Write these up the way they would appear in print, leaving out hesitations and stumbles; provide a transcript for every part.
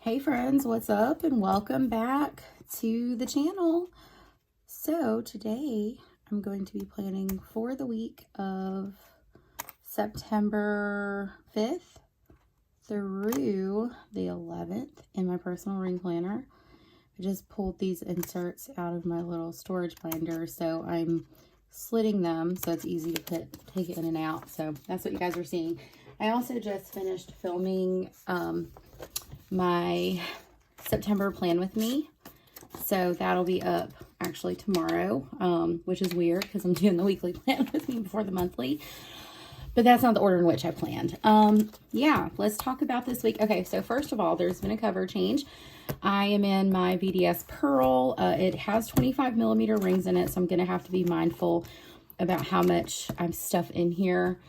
Hey friends, what's up and welcome back to the channel. So today I'm going to be planning for the week of September 5th through the 11th in my personal ring planner. I just pulled these inserts out of my little storage binder, so I'm slitting them so it's easy to take it in and out. So that's what you guys are seeing. I also just finished filming my September plan with me, so that'll be up actually tomorrow, which is weird because I'm doing the weekly plan with me before the monthly, but that's not the order in which I planned. Yeah, let's talk about this week. Okay, so first of all, there's been a cover change. I am in my VDS Pearl. It has 25mm rings in it, so I'm gonna have to be mindful about how much I'm stuff in here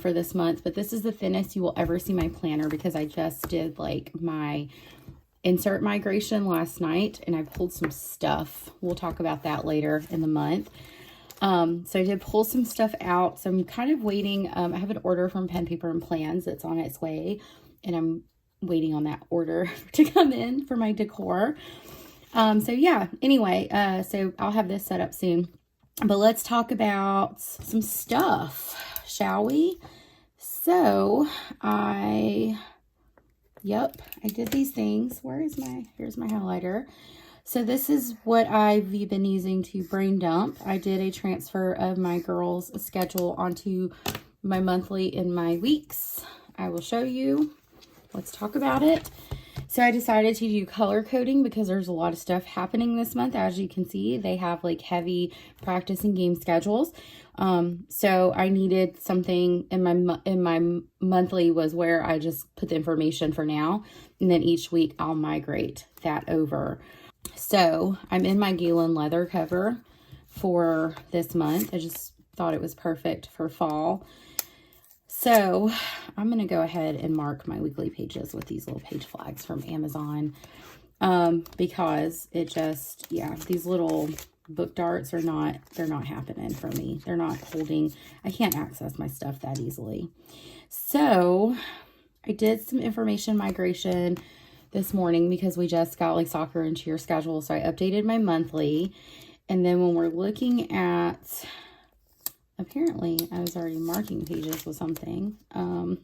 for this month. But this is the thinnest you will ever see my planner because I just did like my insert migration last night and I pulled some stuff. We'll talk about that later in the month. So I did pull some stuff out. So I'm kind of waiting. I have an order from Pen, Paper, and Plans that's on its way, and I'm waiting on that order to come in for my decor. So yeah, anyway, so I'll have this set up soon. But let's talk about some stuff, shall we? So I did these things. Here's my highlighter. So this is what I've been using to brain dump. I did a transfer of my girls' schedule onto my monthly and my weeks. I will show you. Let's talk about it. So I decided to do color coding because there's a lot of stuff happening this month. As you can see, they have like heavy practice and game schedules. So I needed something in my monthly was where I just put the information for now. And then each week I'll migrate that over. So I'm in my Galen leather cover for this month. I just thought it was perfect for fall. So I'm going to go ahead and mark my weekly pages with these little page flags from Amazon, because it just, yeah, these little book darts they're not happening for me. They're not holding, I can't access my stuff that easily. So I did some information migration this morning because we just got like soccer into your schedule. So I updated my monthly. And then when we're looking at, apparently I was already marking pages with something. Let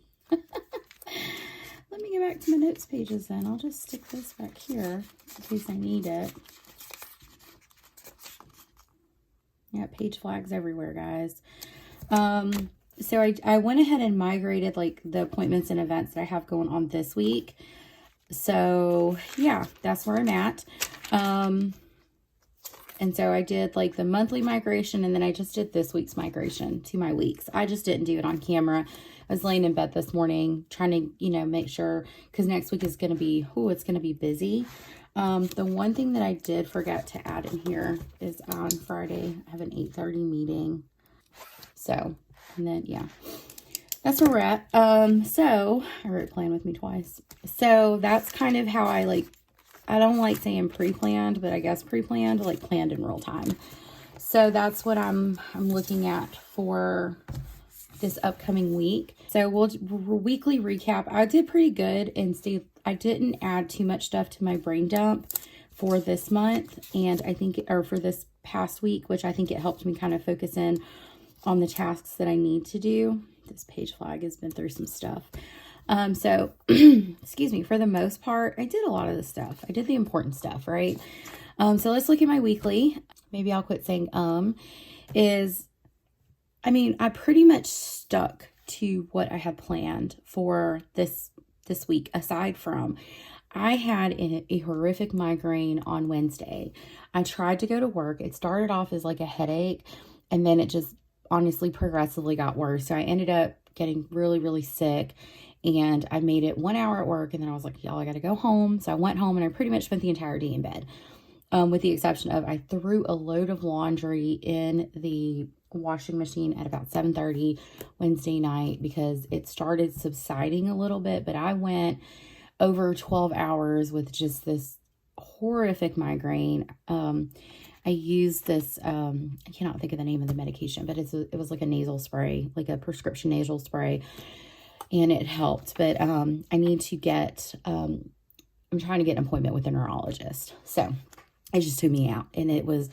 me get back to my notes pages then. I'll just stick this back here in case I need it. Yeah, page flags everywhere, guys. So I went ahead and migrated like the appointments and events that I have going on this week. So yeah, that's where I'm at. And so I did like the monthly migration, and then I just did this week's migration to my weeks. I just didn't do it on camera. I was laying in bed this morning trying to, make sure, because next week is going to be, it's going to be busy. The one thing that I did forget to add in here is on Friday, I have an 8:30 meeting. So, and then, yeah, that's where we're at. So I wrote plan with me twice. So that's kind of how I don't like saying pre-planned, but I guess pre-planned, like planned in real time. So that's what I'm looking at for this upcoming week. So we'll weekly recap. I did pretty good, and I didn't add too much stuff to my brain dump for this month, and I think, or for this past week, which I think it helped me kind of focus in on the tasks that I need to do. This page flag has been through some stuff. So, excuse me, for the most part, I did a lot of the stuff. I did the important stuff, right? So let's look at my weekly. Maybe I'll quit saying, I pretty much stuck to what I had planned for this week, aside from I had a horrific migraine on Wednesday. I tried to go to work. It started off as like a headache, and then it just honestly progressively got worse. So I ended up getting really, really sick. And I made it 1 hour at work, and then I was like, y'all, I got to go home. So I went home, and I pretty much spent the entire day in bed, with the exception of I threw a load of laundry in the washing machine at about 7:30 Wednesday night because it started subsiding a little bit. But I went over 12 hours with just this horrific migraine. I used this, I cannot think of the name of the medication, but it was like a nasal spray, like a prescription nasal spray. And it helped, but I need to get I'm trying to get an appointment with a neurologist. So it just took me out, and it was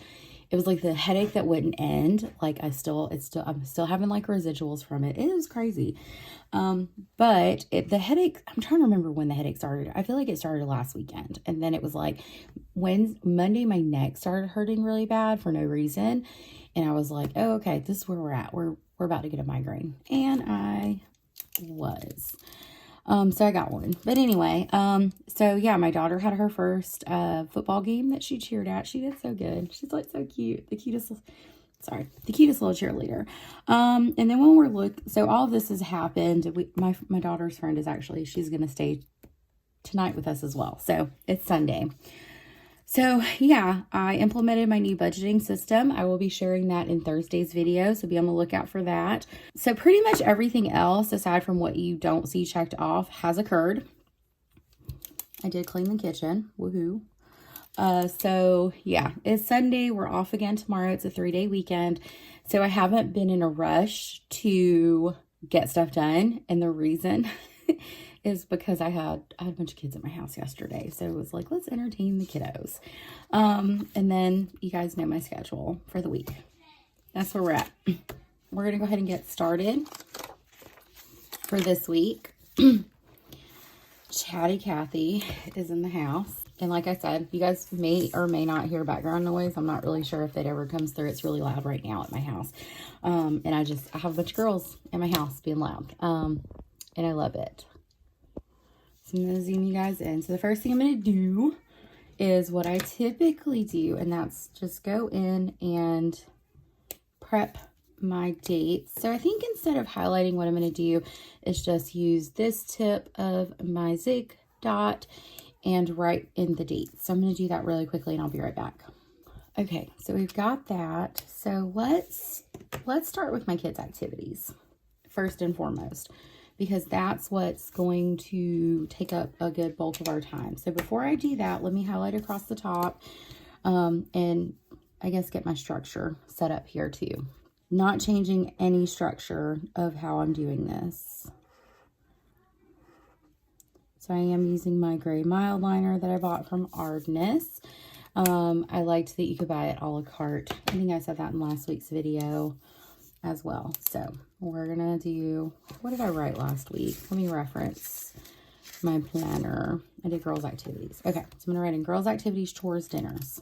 like the headache that wouldn't end. Like I'm still having like residuals from it. It was crazy. But the headache, I'm trying to remember when the headache started. I feel like it started last weekend. And then it was like Monday, my neck started hurting really bad for no reason. And I was like, oh, okay, this is where we're at. We're about to get a migraine. And I was. So I got one. But anyway, so yeah, my daughter had her first football game that she cheered at. She did so good. She's like so cute. The cutest little cheerleader. And then when so all of this has happened. My daughter's friend is she's going to stay tonight with us as well. So it's Sunday. So yeah, I implemented my new budgeting system. I will be sharing that in Thursday's video, so be on the lookout for that. So pretty much everything else, aside from what you don't see checked off, has occurred. I did clean the kitchen. Woohoo. So yeah, it's Sunday. We're off again tomorrow. It's a 3-day weekend. So I haven't been in a rush to get stuff done. And the reason is because I had a bunch of kids at my house yesterday. So it was like, let's entertain the kiddos. And then you guys know my schedule for the week. That's where we're at. We're going to go ahead and get started for this week. Chatty Cathy is in the house. And like I said, you guys may or may not hear background noise. I'm not really sure if it ever comes through. It's really loud right now at my house. And I have a bunch of girls in my house being loud. And I love it. So I'm going to zoom you guys in. So the first thing I'm going to do is what I typically do. And that's just go in and prep my dates. So I think instead of highlighting, what I'm going to do is just use this tip of my zig dot and write in the dates. So I'm going to do that really quickly and I'll be right back. Okay, so we've got that. So let's start with my kids' activities first and foremost, because that's what's going to take up a good bulk of our time. So before I do that, let me highlight across the top and I guess get my structure set up here too. Not changing any structure of how I'm doing this. So I am using my gray mildliner that I bought from Ardnas. I liked that you could buy it a la carte. I think I said that in last week's video as well. So we're going to do, what did I write last week? Let me reference my planner. I did girls' activities. Okay, so I'm going to write in girls' activities, chores, dinners.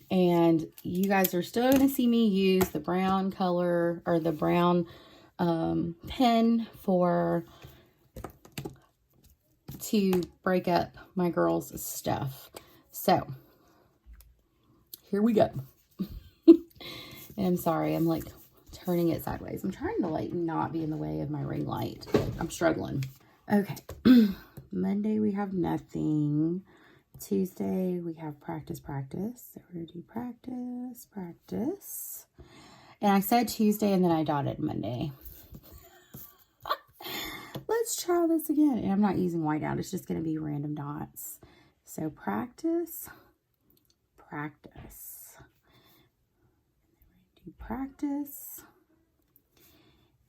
And you guys are still going to see me use the brown color or the brown pen to break up my girls' stuff. So here we go. And I'm sorry, I'm like turning it sideways. I'm trying to like not be in the way of my ring light, but I'm struggling. Okay. Monday we have nothing. Tuesday we have practice. So we're going to do practice. And I said Tuesday and then I dotted Monday. Let's try this again. And I'm not using whiteout. It's just going to be random dots. So practice. Do practice.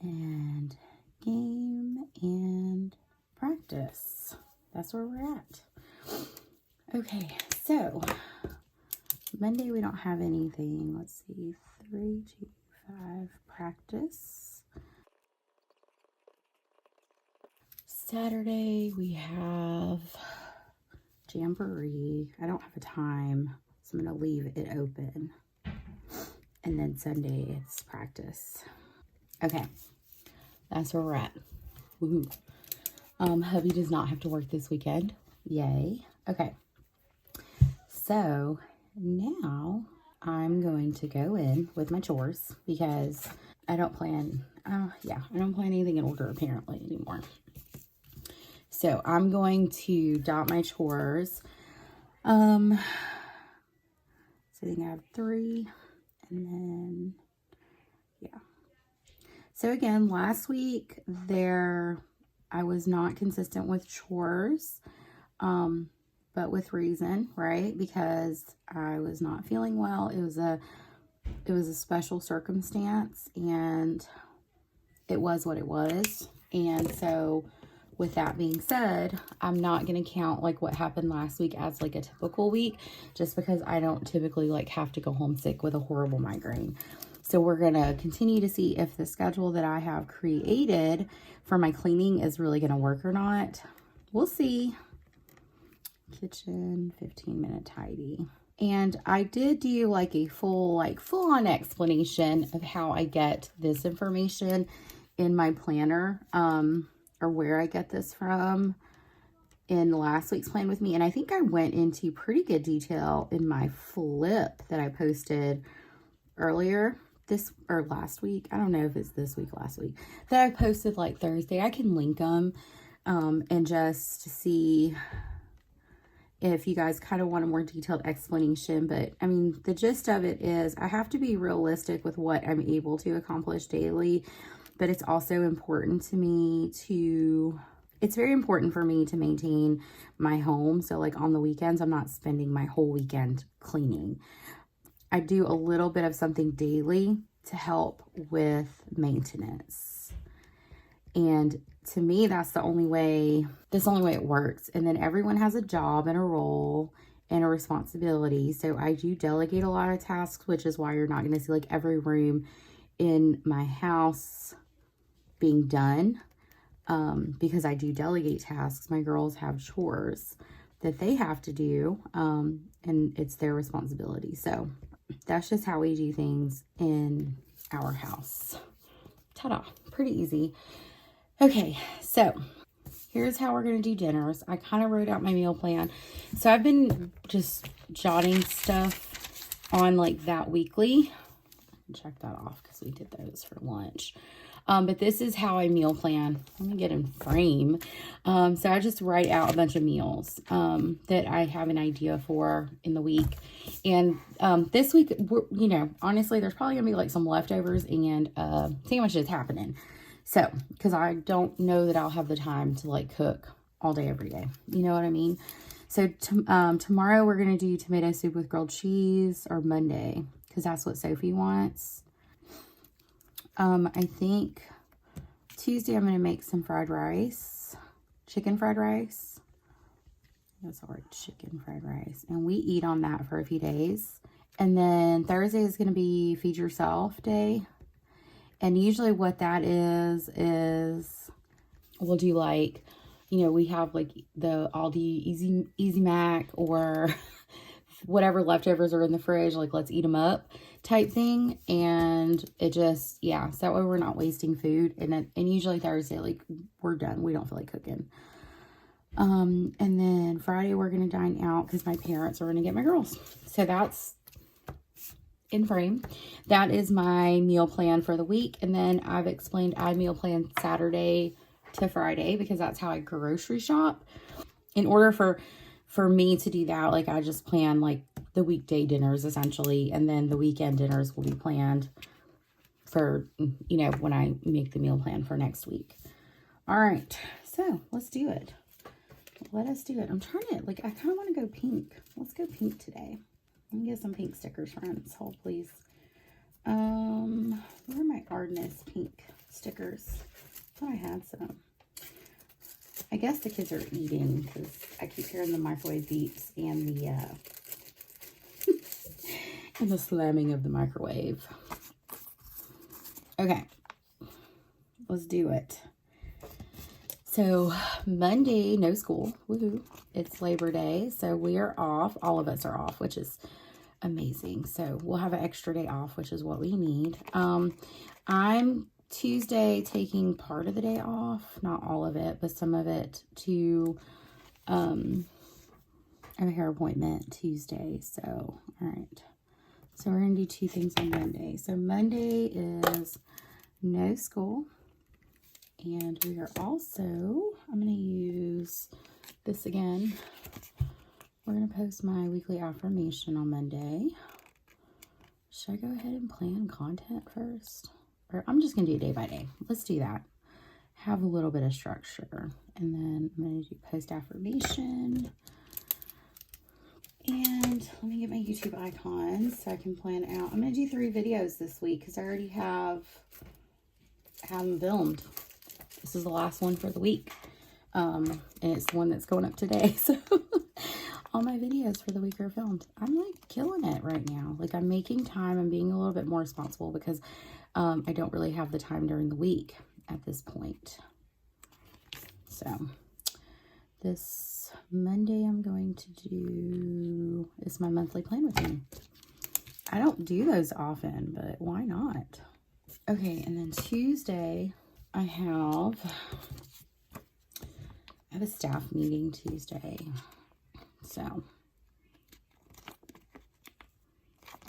And game and practice. That's where we're at. Okay, so Monday we don't have anything. Let's see. 3, 2, 5. Practice. Saturday we have jamboree. I don't have a time, so I'm going to leave it open. And then Sunday it's practice. Okay, that's where we're at. Woohoo. Hubby does not have to work this weekend. Yay. Okay, so now I'm going to go in with my chores because I don't plan anything in order apparently anymore. So I'm going to dot my chores. So I think I have 3 and then, yeah. So again, last week I was not consistent with chores, but with reason, right? Because I was not feeling well. It was a special circumstance and it was what it was. And so with that being said, I'm not going to count like what happened last week as like a typical week, just because I don't typically like have to go home sick with a horrible migraine. So we're going to continue to see if the schedule that I have created for my cleaning is really going to work or not. We'll see. Kitchen, 15-minute tidy. And I did do like a full-on explanation of how I get this information in my planner, or where I get this from in last week's Plan With Me. And I think I went into pretty good detail in my flip that I posted earlier last week. I don't know if it's this week, last week, that I posted like Thursday. I can link them and just see if you guys kind of want a more detailed explanation. But I mean, the gist of it is I have to be realistic with what I'm able to accomplish daily, but it's also important to me it's very important for me to maintain my home. So like on the weekends, I'm not spending my whole weekend cleaning. I do a little bit of something daily to help with maintenance. And to me, that's the only way it works. And then everyone has a job and a role and a responsibility. So I do delegate a lot of tasks, which is why you're not going to see like every room in my house being done. Because I do delegate tasks. My girls have chores that they have to do. And it's their responsibility. So that's just how we do things in our house. Ta-da, pretty easy. Okay, so here's how we're going to do dinners. I kind of wrote out my meal plan. So I've been just jotting stuff on like that weekly. Check that off because we did those for lunch. But this is how I meal plan. Let me get in frame. So I just write out a bunch of meals that I have an idea for in the week. And this week, you know, honestly, there's probably going to be like some leftovers and sandwiches happening. So, because I don't know that I'll have the time to like cook all day, every day. You know what I mean? So tomorrow we're going to do tomato soup with grilled cheese, or Monday, because that's what Sophie wants. I think Tuesday I'm going to make some fried rice, chicken fried rice. That's all right, chicken fried rice. And we eat on that for a few days. And then Thursday is going to be feed yourself day. And usually what that is we'll do like, you know, we have like the Aldi Easy Mac or whatever leftovers are in the fridge, like let's eat them up type thing. And it just, yeah, so that way we're not wasting food. And usually Thursday, like we're done. We don't feel like cooking. And then Friday we're going to dine out because my parents are going to get my girls. So that's in frame. That is my meal plan for the week. And then I've explained I meal plan Saturday to Friday because that's how I grocery shop. In order for me to do that, like I just plan like the weekday dinners essentially, and then the weekend dinners will be planned for, you know, when I make the meal plan for next week. All right, so let's do it. Let us do it. I'm trying to, like, I kind of want to go pink. Let's go pink today. Let me get some pink stickers, friends. Hold, please. Where are my Ardnas pink stickers? I thought I had some. I guess the kids are eating because I keep hearing the microwave beeps and the and the slamming of the microwave. Okay, let's do it. So Monday, no school. Woohoo! It's Labor Day, so we are off. All of us are off, which is amazing. So we'll have an extra day off, which is what we need. I'm Tuesday taking part of the day off, not all of it, but some of it to I have a hair appointment Tuesday. So all right, so we're gonna do two things on Monday. So Monday is no school, and we are also, I'm gonna use this again. We're gonna post my weekly affirmation on Monday. Should I go ahead and plan content first? Or I'm just going to do day by day. Let's do that. Have a little bit of structure. And then I'm going to do post affirmation. And let me get my YouTube icons so I can plan out. I'm going to do 3 videos this week because I already have them filmed. This is the last one for the week. And it's the one that's going up today. So all my videos for the week are filmed. I'm like killing it right now. Like I'm making time. I'm being a little bit more responsible because I don't really have the time during the week at this point. So this Monday I'm going to do is my monthly plan with me. I don't do those often, but why not? Okay, and then Tuesday I have a staff meeting Tuesday. So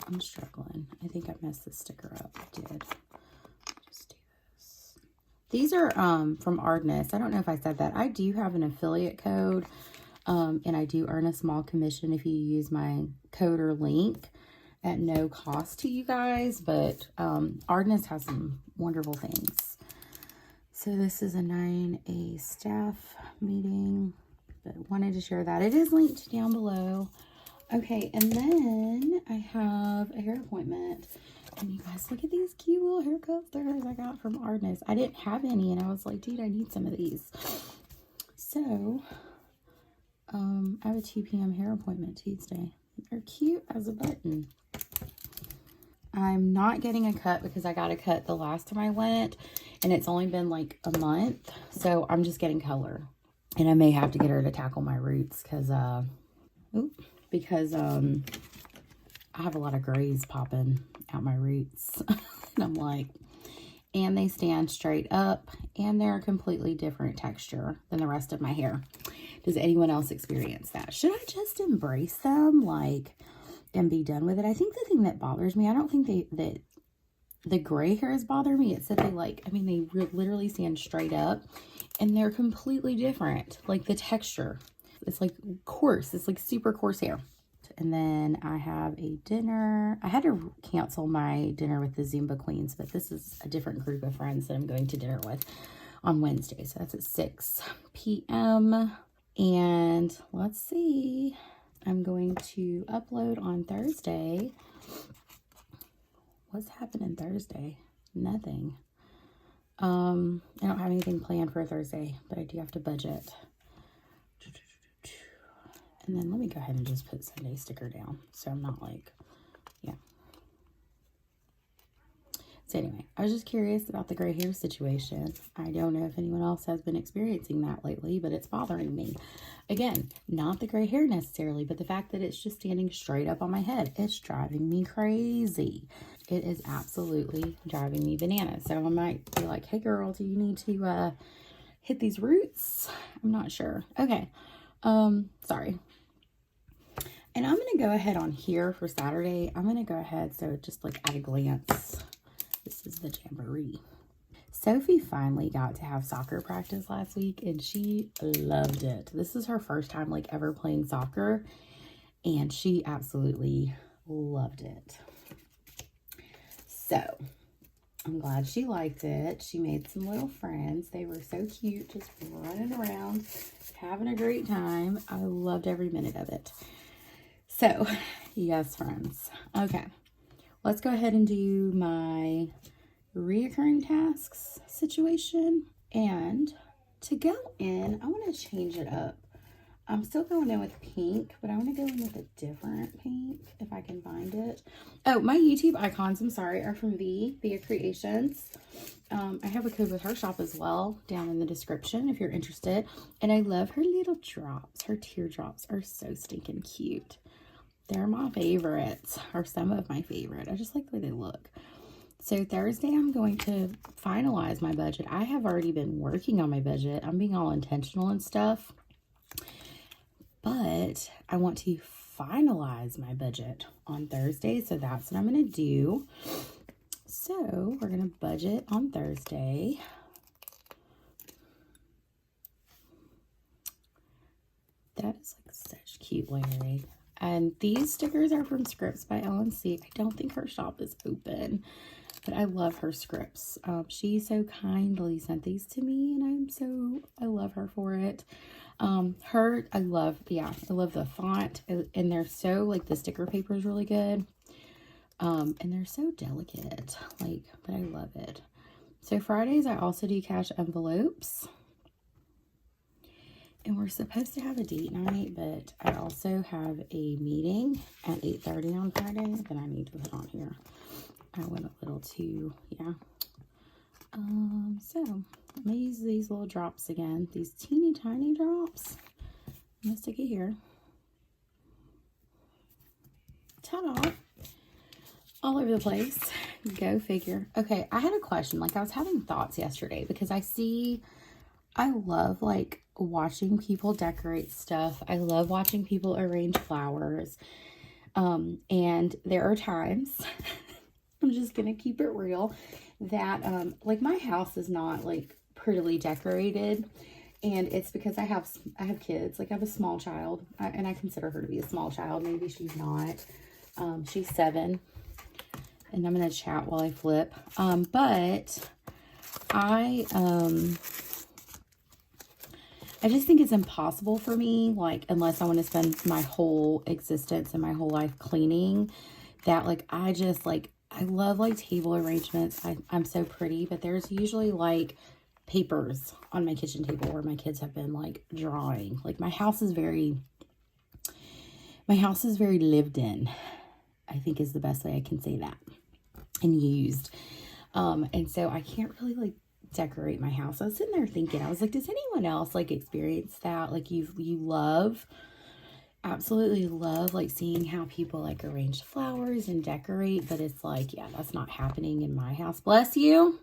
I'm struggling. I think I messed the sticker up. I did. Just do this. These are from Ardnas. I don't know if I said that. I do have an affiliate code, and I do earn a small commission if you use my code or link at no cost to you guys. But Ardnas has some wonderful things. So this is a 9A staff meeting, but wanted to share that. It is linked down below. Okay, and then I have a hair appointment. And you guys, look at these cute little hair coasters I got from Ardnas. I didn't have any, and I was like, dude, I need some of these. So, I have a 2 p.m. hair appointment Tuesday. They're cute as a button. I'm not getting a cut because I got a cut the last time I went, and it's only been like a month. So I'm just getting color, and I may have to get her to tackle my roots because I have a lot of grays popping out my roots. And I'm like, and they stand straight up, and they're a completely different texture than the rest of my hair. Does anyone else experience that? Should I just embrace them, like, and be done with it? I think the thing that bothers me, I don't think that the gray hairs bother me. It's that they they literally stand straight up, and they're completely different. Like the texture, it's like coarse. It's like super coarse hair. And then I have a dinner. I had to cancel my dinner with the Zumba Queens, but this is a different group of friends that I'm going to dinner with on Wednesday. So that's at 6 p.m. And let's see. I'm going to upload on Thursday. What's happening Thursday? Nothing. I don't have anything planned for Thursday, but I do have to budget. And then let me go ahead and just put Sunday sticker down, so I'm not like, yeah. So anyway, I was just curious about the gray hair situation. I don't know if anyone else has been experiencing that lately, but it's bothering me. Again, not the gray hair necessarily, but the fact that it's just standing straight up on my head. It's driving me crazy. It is absolutely driving me bananas. So I might be like, hey girl, do you need to hit these roots? I'm not sure. Okay. Sorry. And I'm going to go ahead on here for Saturday. I'm going to go ahead. So just like at a glance, this is the jamboree. Sophie finally got to have soccer practice last week, and she loved it. This is her first time like ever playing soccer, and she absolutely loved it. So I'm glad she liked it. She made some little friends. They were so cute, just running around, having a great time. I loved every minute of it. So, yes, friends. Okay, let's go ahead and do my reoccurring tasks situation. And to go in, I want to change it up. I'm still going in with pink, but I want to go in with a different pink if I can find it. Oh, my YouTube icons, I'm sorry, are from VeeaCreations. I have a code with her shop as well down in the description if you're interested. And I love her little drops. Her teardrops are so stinking cute. They're my favorites, or some of my favorite. I just like the way they look. So Thursday, I'm going to finalize my budget. I have already been working on my budget. I'm being all intentional and stuff. But I want to finalize my budget on Thursday. So that's what I'm going to do. So we're going to budget on Thursday. That is like such cute layering. And these stickers are from Scripts by LNC. I don't think her shop is open, but I love her scripts. She so kindly sent these to me, and I love her for it. I love the font, and they're so, like, the sticker paper is really good. And they're so delicate, like, but I love it. So Fridays, I also do cash envelopes. And we're supposed to have a date night, but I also have a meeting at 8:30 on Friday that I need to put on here. I went a little too, yeah. So I'm gonna use these little drops again. These teeny tiny drops. I'm gonna stick it here. Ta-da! All over the place. Go figure. Okay, I had a question. Like, I was having thoughts yesterday because I love like watching people decorate stuff. I love watching people arrange flowers. And there are times, I'm just gonna keep it real, that like my house is not like prettily decorated, and it's because I have kids. Like, I have a small child, and I consider her to be a small child. Maybe she's not. She's 7, and I'm gonna chat while I flip. But I just think it's impossible for me, like, unless I want to spend my whole existence and my whole life cleaning, that, like, I just, like, I love, like, table arrangements. I'm so pretty, but there's usually, like, papers on my kitchen table where my kids have been, like, drawing. Like, my house is very lived in, I think is the best way I can say that, and used. And so I can't really, like, decorate my house. I was sitting there thinking, I was like, does anyone else like experience that? Like, you absolutely love like seeing how people like arrange flowers and decorate, but it's like, yeah, that's not happening in my house. Bless you.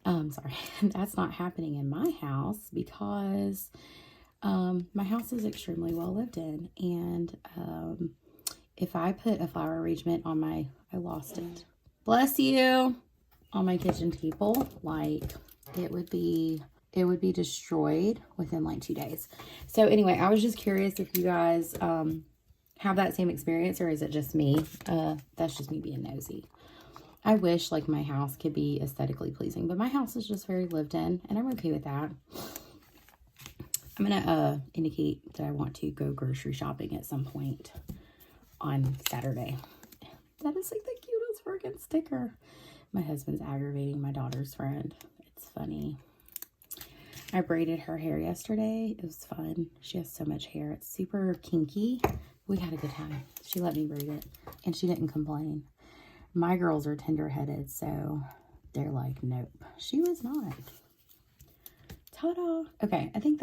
Sorry, that's not happening in my house because my house is extremely well lived in, and if I put a flower arrangement on I lost it. Bless you. On my kitchen table, like, it would be destroyed within like 2 days. So anyway, I was just curious if you guys have that same experience, or is it just me? That's just me being nosy. I wish like my house could be aesthetically pleasing, but my house is just very lived in, and I'm okay with that. I'm gonna indicate that I want to go grocery shopping at some point on Saturday. That is like the cutest freaking sticker. My husband's aggravating my daughter's friend. It's funny. I braided her hair yesterday. It was fun. She has so much hair. It's super kinky. We had a good time. She let me braid it, and she didn't complain. My girls are tender-headed, so they're like, nope. She was not. Ta-da. Okay, I think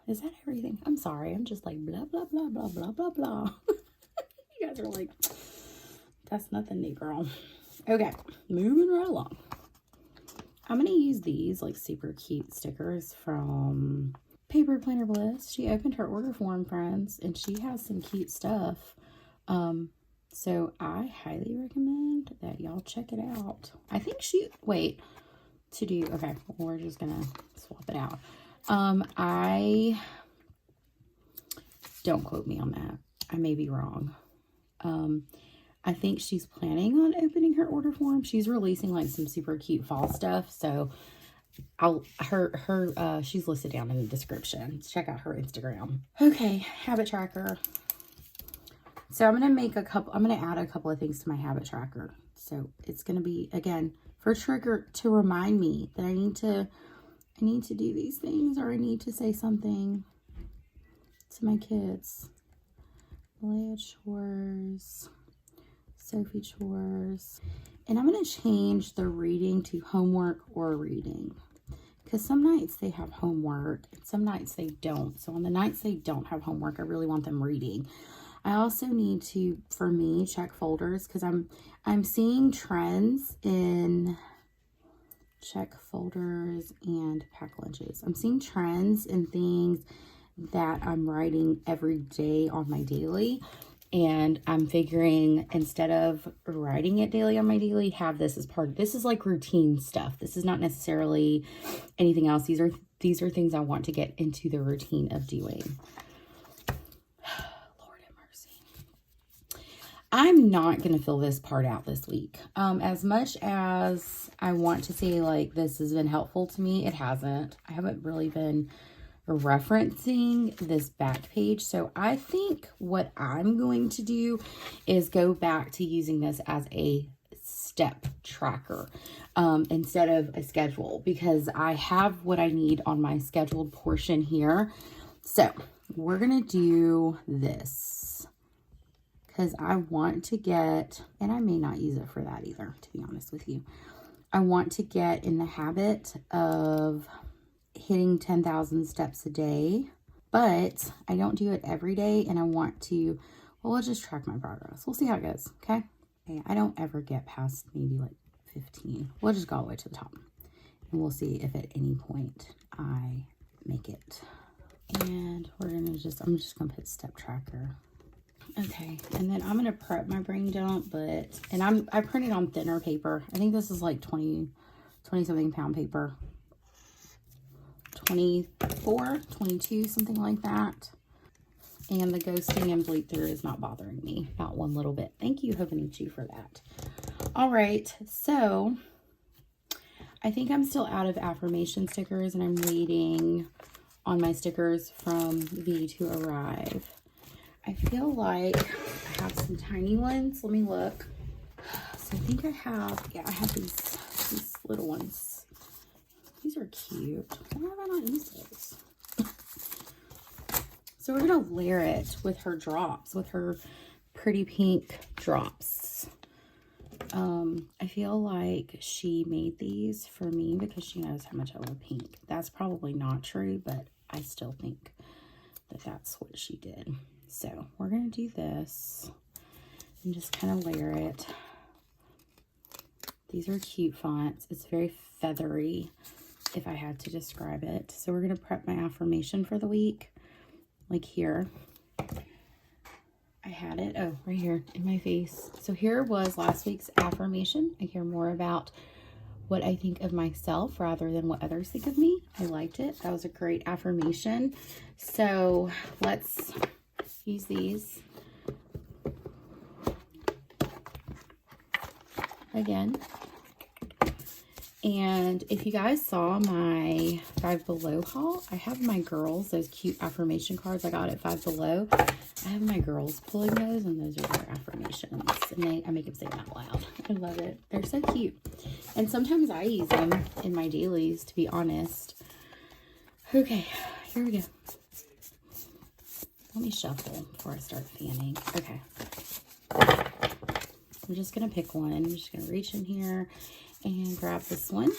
is that everything? I'm sorry. I'm just like blah, blah, blah, blah, blah, blah, blah. You guys are like, that's nothing new, girl. Okay, moving right along. I'm going to use these like super cute stickers from Paper Planner Bliss. She opened her order form, friends, and she has some cute stuff. So I highly recommend that y'all check it out. I think okay, we're just going to swap it out. Don't quote me on that. I may be wrong. I think she's planning on opening her order form. She's releasing like some super cute fall stuff. So she's listed down in the description. Check out her Instagram. Okay, habit tracker. So I'm going to add a couple of things to my habit tracker. So it's going to be, again, for trigger to remind me that I need to do these things, or I need to say something to my kids. Leia chores, Sophie chores, and I'm going to change the reading to homework or reading, because some nights they have homework and some nights they don't. So on the nights they don't have homework, I really want them reading. I also need to, for me, check folders, because I'm seeing trends in check folders and pack lunches. I'm seeing trends in things that I'm writing every day on my daily, and I'm figuring, instead of writing it daily on my daily, have this as this is like routine stuff. This is not necessarily anything else. These are things I want to get into the routine of doing. Lord have mercy. I'm not going to fill this part out this week. As much as I want to say like this has been helpful to me, it hasn't. I haven't really been referencing this back page. So I think what I'm going to do is go back to using this as a step tracker instead of a schedule, because I have what I need on my scheduled portion here. So we're going to do this because I want to get, and I may not use it for that either, to be honest with you. I want to get in the habit of hitting 10,000 steps a day, but I don't do it every day, and I want to, well, we'll just track my progress. We'll see how it goes, okay? I don't ever get past maybe like 15. We'll just go all the way to the top, and we'll see if at any point I make it. And we're gonna I'm just gonna put step tracker. Okay, and then I'm gonna prep my brain dump, and I printed on thinner paper. I think this is like 20 something pound paper. 24, 22, something like that. And the ghosting and bleed through is not bothering me, not one little bit. Thank you, Hobonichi, for that. All right, so I think I'm still out of affirmation stickers, and I'm waiting on my stickers from V to arrive. I feel like I have some tiny ones. Let me look. So I think I have, yeah, I have these little ones. These are cute. Why have I not used those? So we're gonna layer it with her drops, with her pretty pink drops. I feel like she made these for me because she knows how much I love pink. That's probably not true, but I still think that that's what she did. So we're gonna do this and just kind of layer it. These are cute fonts. It's very feathery, if I had to describe it. So we're gonna prep my affirmation for the week. Like here, I had it, oh, right here in my face. So here was last week's affirmation. I care more about what I think of myself rather than what others think of me. I liked it. That was a great affirmation. So let's use these again. And if you guys saw my Five Below haul, I have my girls, those cute affirmation cards I got at Five Below. I have my girls pulling those, and those are their affirmations. And I make them say them out loud. I love it. They're so cute. And sometimes I use them in my dailies, to be honest. Okay, here we go. Let me shuffle before I start fanning. Okay. I'm just going to pick one. I'm just going to reach in here and grab this one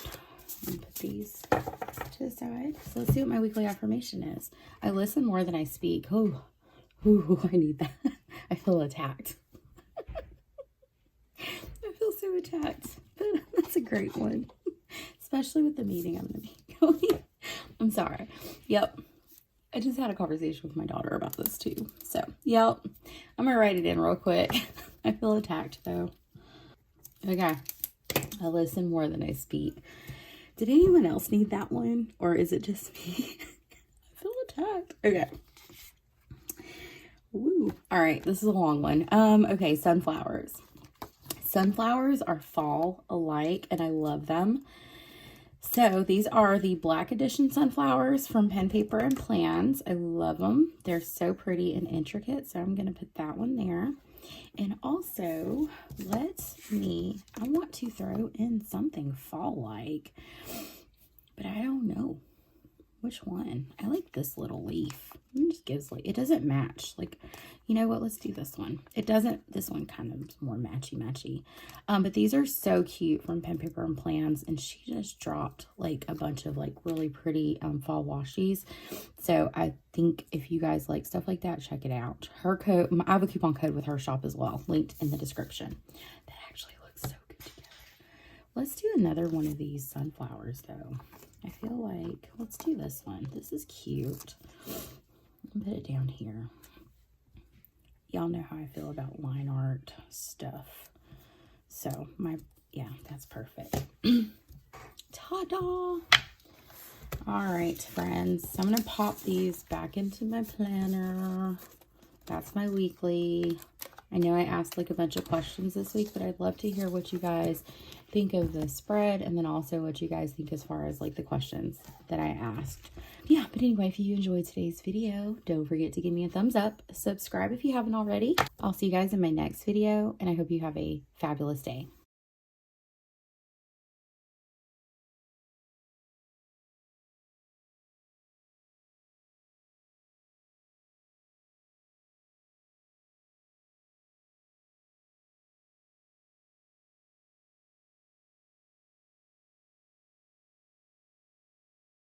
and put these to the side. So let's see what my weekly affirmation is. I listen more than I speak. Oh, I need that. I feel attacked. I feel so attacked, but that's a great one, especially with the meeting I'm going to be going. I'm sorry. Yep. I just had a conversation with my daughter about this too. So, yep. I'm going to write it in real quick. I feel attacked though. Okay. I listen more than I speak. Did anyone else need that one? Or is it just me? I feel attacked. Okay. Woo. All right. This is a long one. Okay. Sunflowers. Sunflowers are fall alike, and I love them. So these are the Black Edition sunflowers from Pen, Paper, and Plans. I love them. They're so pretty and intricate. So I'm going to put that one there. And also, I want to throw in something fall-like, but I don't know which one. I like this little leaf. It just gives, like, it doesn't match. Like, you know what? Let's do this one. This one kind of more matchy-matchy. But these are so cute from Pen, Paper, and Plans. And she just dropped, like, a bunch of, like, really pretty fall washies. So I think if you guys like stuff like that, check it out. Her code, I have a coupon code with her shop as well, linked in the description. That actually looks so good together. Let's do another one of these sunflowers, though. I feel like, let's do this one. This is cute. I'll put it down here. Y'all know how I feel about line art stuff. So, yeah, that's perfect. Ta-da! All right, friends. So I'm going to pop these back into my planner. That's my weekly. I know I asked like a bunch of questions this week, but I'd love to hear what you guys think of the spread, and then also what you guys think as far as like the questions that I asked. Yeah, but anyway, if you enjoyed today's video, don't forget to give me a thumbs up. Subscribe if you haven't already. I'll see you guys in my next video, and I hope you have a fabulous day.